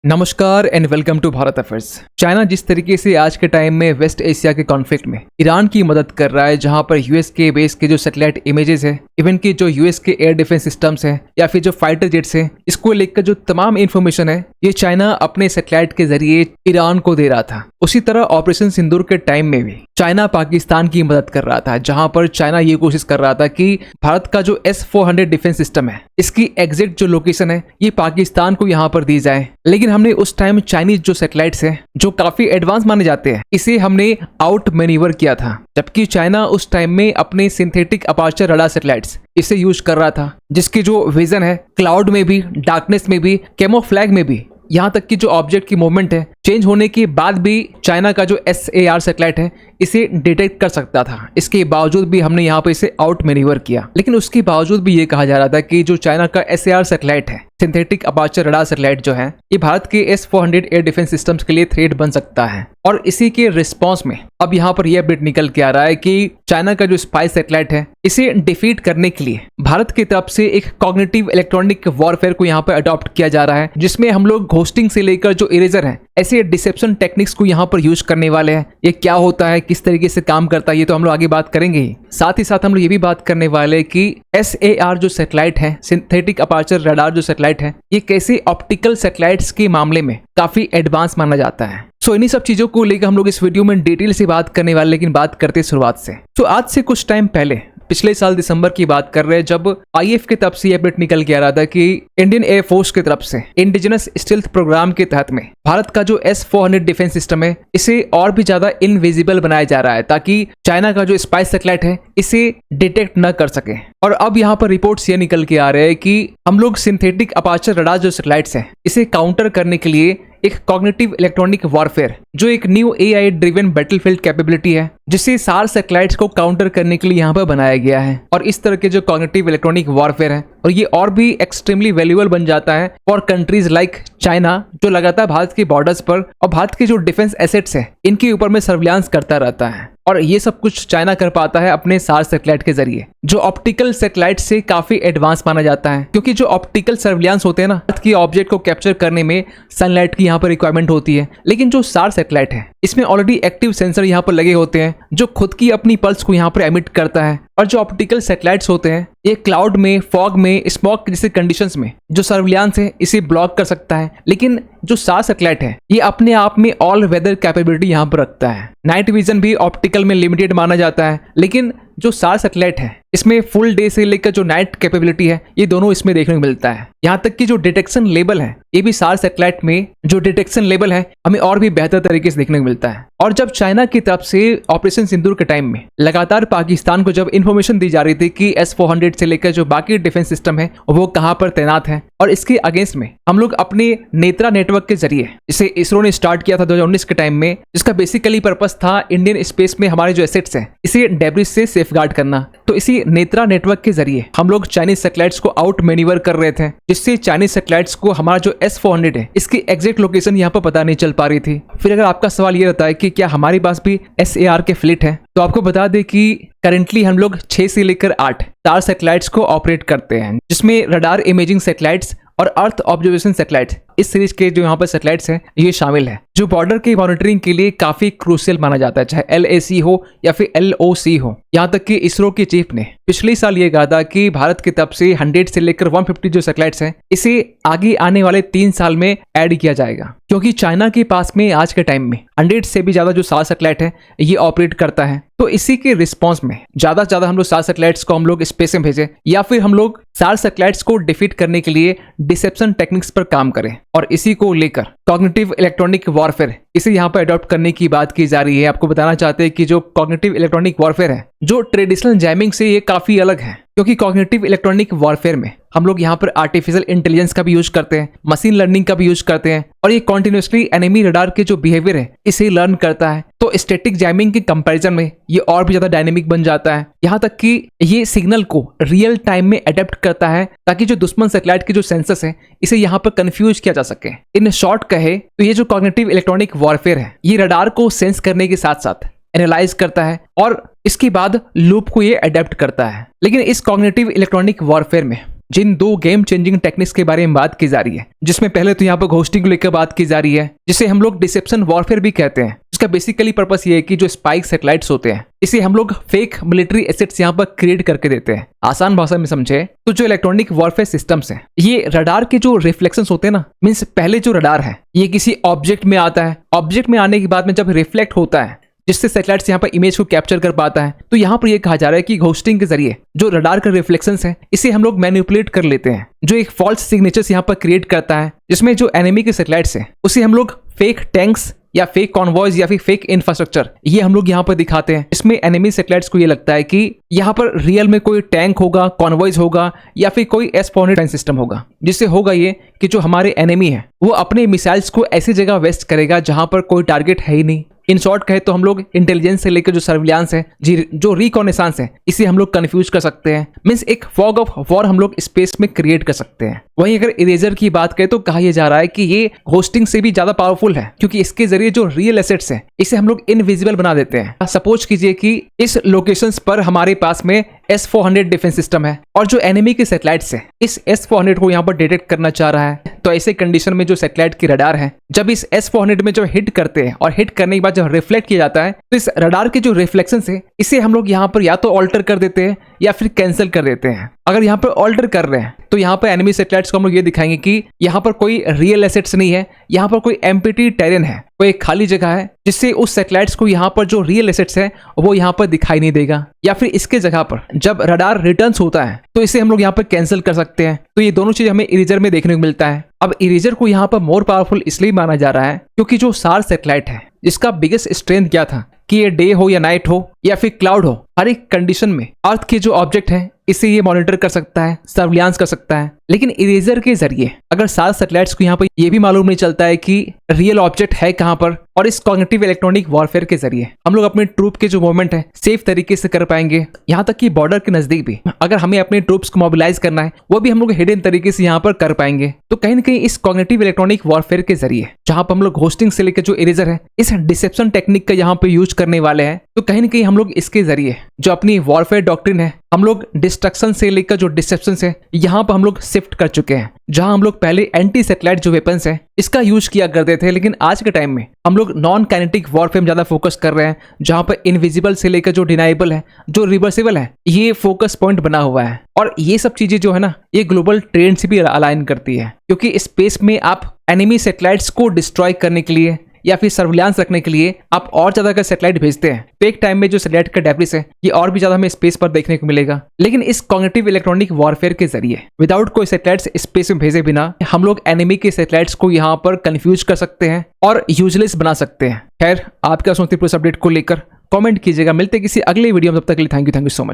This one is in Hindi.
नमस्कार and welcome to Bharat affairs. China जिस तरीके से आज के टाइम में वेस्ट एशिया के कॉन्फ्लिक्ट में ईरान की मदद कर रहा है, जहां पर यूएस के बेस के जो सैटेलाइट इमेजेस है, इवन की जो यूएस के एयर डिफेंस सिस्टम्स है या फिर जो फाइटर जेट्स है, इसको लेकर जो तमाम इंफॉर्मेशन है ये चाइना अपने सैटेलाइट के जरिए ईरान को दे रहा था। उसी तरह ऑपरेशन सिंदूर के टाइम में भी चाइना पाकिस्तान की मदद कर रहा था, जहां पर चाइना ये कोशिश कर रहा था कि भारत का जो S-400 डिफेंस सिस्टम है, इसकी एग्जैक्ट जो लोकेशन है ये पाकिस्तान को यहाँ पर दी जाए। लेकिन हमने उस टाइम चाइनीज जो सैटेलाइट्स हैं जो काफी एडवांस माने जाते हैं, इसे हमने आउट मैन्यूवर किया था, जबकि चाइना उस टाइम में अपने सिंथेटिक अपर्चर रडार सैटेलाइट्स इसे यूज कर रहा था, जिसकी जो विजन है क्लाउड में भी, डार्कनेस में भी, कैमोफ्लैग में भी, यहाँ तक कि जो ऑब्जेक्ट की मूवमेंट है चेंज होने के बाद भी चाइना का जो SAR सैटेलाइट है इसे डिटेक्ट कर सकता था। इसके बावजूद भी हमने यहाँ पे इसे आउट मैन्यूवर किया। लेकिन उसके बावजूद भी ये कहा जा रहा था कि जो चाइना का SAR सैटेलाइट है, सिंथेटिक अपर्चर रडार सैटेलाइट जो है, ये भारत के S-400 एयर डिफेंस सिस्टम्स के लिए थ्रेट बन सकता है। और इसी के रिस्पॉन्स में अब यहाँ पर यह अपडेट निकल के आ रहा है कि चाइना का जो स्पाई सैटेलाइट है इसे डिफीट करने के लिए भारत की तरफ से एक कॉग्निटिव इलेक्ट्रॉनिक वॉरफेयर को यहाँ पर अडॉप्ट किया जा रहा है, जिसमें हम लोग घोस्टिंग से लेकर जो इरेजर है, ऐसे डिसेप्शन टेक्निक्स को यहाँ पर यूज करने वाले हैं। ये क्या होता है, किस तरीके से काम करता है, ये तो हम लोग आगे बात करेंगे ही। साथ ही साथ हम लोग ये भी बात करने वाले हैं कि SAR जो सैटेलाइट है, सिंथेटिक अपर्चर रडार जो सैटेलाइट है, ये कैसे ऑप्टिकल सैटेलाइट्स के मामले में काफी एडवांस माना जाता है। इन्हीं सब चीजों को लेकर हम लोग इस वीडियो में डिटेल से बात करने वाले, लेकिन बात करते शुरुआत से। आज से कुछ टाइम पहले, पिछले साल दिसंबर की बात कर रहे हैं, जब IF की तरफ से ये अपडेट निकल के आ रहा था कि इंडियन एयरफोर्स की तरफ से इंडिजिनस स्टेल्थ प्रोग्राम के तहत में भारत का जो S-400 डिफेंस सिस्टम है इसे और भी ज्यादा इनविजिबल बनाया जा रहा है, ताकि चाइना का जो स्पाई सैटेलाइट है इसे डिटेक्ट न कर सके। और अब यहाँ पर रिपोर्ट्स ये निकल के आ रहे हैं कि हम लोग सिंथेटिक अपर्चर रडार जो सैटेलाइट्स हैं इसे काउंटर करने के लिए एक कॉग्निटिव इलेक्ट्रॉनिक वॉरफेयर, जो एक new AI driven battlefield capability है, जिसे SAR सैटेलाइट्स को काउंटर करने के लिए यहाँ पर बनाया गया है। और इस तरह के जो कॉग्निटिव इलेक्ट्रॉनिक वॉरफेयर है, और ये और भी एक्सट्रीमली वैल्यूएबल बन जाता है फॉर कंट्रीज लाइक चाइना, जो लगातार भारत के बॉर्डर्स पर और भारत के जो डिफेंस एसेट्स है इनके ऊपर में सर्विलांस करता रहता है। और ये सब कुछ चाइना कर पाता है अपने SAR सैटेलाइट के जरिए, जो ऑप्टिकल सैटेलाइट से काफी एडवांस माना जाता है, क्योंकि जो ऑप्टिकल सर्विलांस होते हैं ना, की ऑब्जेक्ट को कैप्चर करने में सनलाइट की यहाँ पर रिक्वायरमेंट होती है। लेकिन जो SAR सैटेलाइट है इसमें ऑलरेडी एक्टिव सेंसर यहाँ पर लगे होते हैं, जो खुद की अपनी पल्स को यहाँ पर एमिट करता है। और जो ऑप्टिकल सैटेलाइट्स होते हैं ये क्लाउड में, फॉग में, स्मॉग जैसे कंडीशंस में जो सर्विलांस है इसे ब्लॉक कर सकता है। लेकिन जो SAR सैटेलाइट है ये अपने आप में ऑल वेदर कैपेबिलिटी यहाँ पर रखता है। नाइट विजन भी ऑप्टिकल में लिमिटेड माना जाता है, लेकिन जो SAR सैटेलाइट है इसमें फुल डे से लेकर जो नाइट कैपेबिलिटी है ये दोनों इसमें देखने को मिलता है। यहाँ तक कि जो डिटेक्शन लेवल है ये भी SAR सैटेलाइट में जो डिटेक्शन लेवल है हमें और भी बेहतर तरीके से देखने को मिलता है। और जब चाइना की तरफ से ऑपरेशन सिंदूर के टाइम में लगातार पाकिस्तान को जब इन्फॉर्मेशन दी जा रही थी कि S-400 से लेकर जो बाकी डिफेंस सिस्टम है वो कहाँ पर तैनात है, और इसके अगेंस्ट में हम लोग अपने नेत्रा नेटवर्क के जरिए, जिसे इसरो ने स्टार्ट किया था 2019 के टाइम में, जिसका बेसिकली पर्पस था इंडियन स्पेस में हमारे जो एसेट्स हैं इसे डेब्रिस से सेफगार्ड करना। तो इसी नेत्रा नेटवर्क के जरिए हम लोग चाइनीज सैटेलाइट्स को आउट मैन्यूवर कर रहे थे, जिससे चाइनीज सैटेलाइट्स को हमारा जो S-400 है इसकी एग्जैक्ट लोकेशन यहाँ पर पता नहीं चल पा रही थी। फिर अगर आपका सवाल ये रहता है कि क्या हमारे पास भी SAR के फ्लीट है, तो आपको बता दें कि करेंटली हम लोग 6 से लेकर 8 SAR सैटेलाइट्स को ऑपरेट करते हैं, जिसमें रडार इमेजिंग सैटेलाइट्स और अर्थ ऑब्जर्वेशन सैटेलाइट्स, इस सीरीज के जो यहाँ पर सैटेलाइट्स हैं ये शामिल है, जो बॉर्डर की मॉनिटरिंग के लिए काफी क्रूशियल माना जाता है, चाहे LAC हो या फिर LOC हो। यहाँ तक कि इसरो के चीफ ने पिछले साल ये कहा था कि भारत की तरफ से 100 से लेकर 150 जो सैटेलाइट्स हैं इसे आगे आने वाले 3 साल में ऐड किया जाएगा, क्योंकि चाइना के पास में आज के टाइम में 100 से भी ज्यादा जो SAR सैटेलाइट है ये ऑपरेट करता है। तो इसी के रिस्पॉन्स में ज्यादा से ज्यादा हम लोग SAR सैटेलाइट्स को हम लोग स्पेस में भेजें, या फिर हम लोग SAR सैटेलाइट्स को डिफीट करने के लिए डिसेप्शन टेक्निक्स पर काम करें। और इसी को लेकर कॉग्निटिव इलेक्ट्रॉनिक वॉरफेयर इसे यहाँ पर अडॉप्ट करने की बात की जा रही है। आपको बताना चाहते हैं कि जो कॉग्निटिव इलेक्ट्रॉनिक वॉरफेयर है जो ट्रेडिशनल जैमिंग से ये काफी अलग है, क्योंकि कॉग्निटिव इलेक्ट्रॉनिक वॉरफेयर में हम लोग यहाँ पर आर्टिफिशियल इंटेलिजेंस का भी यूज करते हैं, मशीन लर्निंग का भी यूज करते हैं, और ये कॉन्टिन्यूसली एनिमी रडार के जो बिहेवियर है इसे लर्न करता है। तो स्टैटिक जैमिंग के कंपैरिजन में ये और भी ज्यादा डायनेमिक बन जाता है, यहाँ तक कि ये सिग्नल को रियल टाइम में अडेप्ट करता है, ताकि जो दुश्मन सैटेलाइट के जो सेंसर्स है इसे यहाँ पर कंफ्यूज किया जा सके। इन शॉर्ट कहे तो ये जो कॉग्निटिव इलेक्ट्रॉनिक वॉरफेयर है ये रडार को सेंस करने के साथ साथ एनालाइज करता है और इसके बाद लूप को ये अडेप्ट करता है। लेकिन इस कॉग्निटिव इलेक्ट्रॉनिक वॉरफेयर में जिन दो गेम चेंजिंग टेक्निक्स के बारे में बात की जा रही है, जिसमें पहले तो यहाँ पर घोस्टिंग को लेकर बात की जा रही है, जिसे हम लोग डिसेप्शन वॉरफेयर भी कहते हैं। इसका बेसिकली पर्पस ये है कि जो स्पाइक सैटेलाइट्स होते हैं, इसे हम लोग फेक मिलिट्री एसेट्स यहाँ पर क्रिएट करके देते हैं। आसान भाषा में समझे तो जो इलेक्ट्रॉनिक वॉरफेयर सिस्टम्स हैं, ये रडार के जो रिफ्लेक्शंस होते हैं ना, मींस पहले जो रडार है ये किसी ऑब्जेक्ट में आता है, ऑब्जेक्ट में आने के बाद में जब रिफ्लेक्ट होता है, जिससे सैटेलाइट्स यहाँ पर इमेज को कैप्चर कर पाता है, तो यहाँ पर ये कहा जा रहा है कि घोस्टिंग के जरिए जो रडार का रिफ्लेक्शंस है, इसे हम लोग मैनिपुलेट कर लेते हैं, जो एक फॉल्स सिग्नेचर्स यहाँ पर क्रिएट करता है, जिसमें जो एनिमी के सैटेलाइट्स है उसे हम लोग फेक टैंक्स या फेक कॉन्वॉयज या फिर फेक इंफ्रास्ट्रक्चर ये हम लोग यहाँ पर दिखाते हैं। इसमें एनिमी सैटेलाइट्स को ये लगता है कि यहाँ पर रियल में कोई टैंक होगा, कॉन्वॉयज होगा या फिर कोई S-400 सिस्टम होगा, जिससे होगा ये कि जो हमारे एनिमी है वो अपने मिसाइल्स को ऐसी जगह वेस्ट करेगा जहां पर कोई टारगेट है ही नहीं। इन शॉर्ट कहे तो हम लोग इंटेलिजेंस से लेकर जो सर्विलांस है, जो रिकॉनेसांस है, इसे हम लोग कंफ्यूज कर सकते हैं। मींस एक फॉग ऑफ वॉर हम लोग स्पेस में क्रिएट कर सकते हैं। वहीं अगर इरेजर की बात करें तो कहा यह जा रहा है कि ये होस्टिंग से भी ज्यादा पावरफुल है, क्योंकि इसके जरिए जो रियल एसेट्स है इसे हम लोग इनविजिबल बना देते हैं। सपोज कीजिए कि इस लोकेशंस पर हमारे पास में S-400 डिफेंस सिस्टम है और जो एनिमी के सैटेलाइट्स है इस S-400 को यहाँ पर डिटेक्ट करना चाह रहा है, तो ऐसे कंडीशन में जो सैटेलाइट की रडार है जब इस S-400 में जब हिट करते हैं और हिट करने के बाद जब रिफ्लेक्ट किया जाता है, तो इस रडार के जो रिफ्लेक्शंस है इसे हम लोग यहाँ पर या तो ऑल्टर कर देते हैं या फिर कैंसिल कर देते हैं। अगर यहाँ पर ऑल्टर कर रहे हैं तो यहाँ पर एनिमी सैटेलाइट्स को हम लोग ये दिखाएंगे कि यहाँ पर कोई रियल एसेट्स नहीं है, यहाँ पर कोई एम्प्टी टेरेन है, कोई एक खाली जगह है, जिससे उस सैटेलाइट्स को यहाँ पर जो रियल एसेट्स है वो यहाँ पर दिखाई नहीं देगा। या फिर इसके जगह पर जब रडार रिटर्न्स होता है तो इसे हम लोग यहाँ पर कैंसिल कर सकते हैं। तो ये दोनों चीज हमें इरेजर में देखने को मिलता है। अब इरेजर को यहाँ पर मोर पावरफुल इसलिए माना जा रहा है क्योंकि जो SAR सैटेलाइट है इसका बिगेस्ट स्ट्रेंथ क्या था कि ये डे हो या नाइट हो या फिर क्लाउड हो, हर एक कंडीशन में अर्थ के जो ऑब्जेक्ट है इसे ये मॉनिटर कर सकता है, सर्विलांस कर सकता है। लेकिन इरेजर के जरिए अगर SAR सैटेलाइट्स को यहाँ पर ये भी मालूम नहीं चलता है कि रियल ऑब्जेक्ट है कहाँ पर, और इस कॉग्निटिव इलेक्ट्रॉनिक वॉरफेयर के जरिए हम लोग अपने ट्रूप के जो मूवमेंट है सेफ तरीके से कर पाएंगे। यहाँ तक कि बॉर्डर के नजदीक भी अगर हमें अपने ट्रूप्स को मोबिलाइज करना है वो भी हम लोग हिडन तरीके से यहाँ पर कर पाएंगे। तो कहीं ना कहीं इस कॉग्निटिव इलेक्ट्रॉनिक वॉरफेयर के जरिए जहाँ पर हम लोग होस्टिंग से लेकर जो इरेजर है इस डिसेप्शन टेक्निक का यहाँ पे यूज करने वाले हैं, तो कहीं ना कहीं हम लोग इसके जरिए जो अपनी वॉरफेयर डॉक्ट्रिन है हम लोग डिस्ट्रक्शन से लेकर जो डिसेप्शन है यहाँ पर हम लोग शिफ्ट कर चुके हैं। जहां हम लोग पहले एंटी सैटेलाइट जो वेपन्स है इसका यूज किया करते थे, लेकिन आज के टाइम में हम लोग नॉन काइनेटिक वॉरफेयर में ज्यादा फोकस कर रहे हैं, जहां पर इनविजिबल से लेकर जो डिनाइबल है, जो रिवर्सिबल है, ये फोकस पॉइंट बना हुआ है। और ये सब चीजें जो है ना ये ग्लोबल ट्रेंड से भी अलाइन करती है, क्योंकि स्पेस में आप एनिमी सैटेलाइट्स को डिस्ट्रॉय करने के लिए या फिर सर्विलांस रखने के लिए आप और ज्यादा का सैटेलाइट भेजते हैं तो एक टाइम में जो सैटेलाइट का डेब्रिस है ये और भी ज्यादा हमें स्पेस पर देखने को मिलेगा। लेकिन इस कॉग्निटिव इलेक्ट्रॉनिक वॉरफेयर के जरिए विदाउट कोई सैटेलाइट्स स्पेस में भेजे बिना हम लोग एनिमी के सैटेलाइट्स को यहाँ पर कंफ्यूज कर सकते हैं और यूजलेस बना सकते हैं। खैर, आप क्या सोचते हैं पूरे अपडेट को लेकर कमेंट कीजिएगा। मिलते किसी अगले वीडियो में, तब तक के लिए थैंक यू सो मच।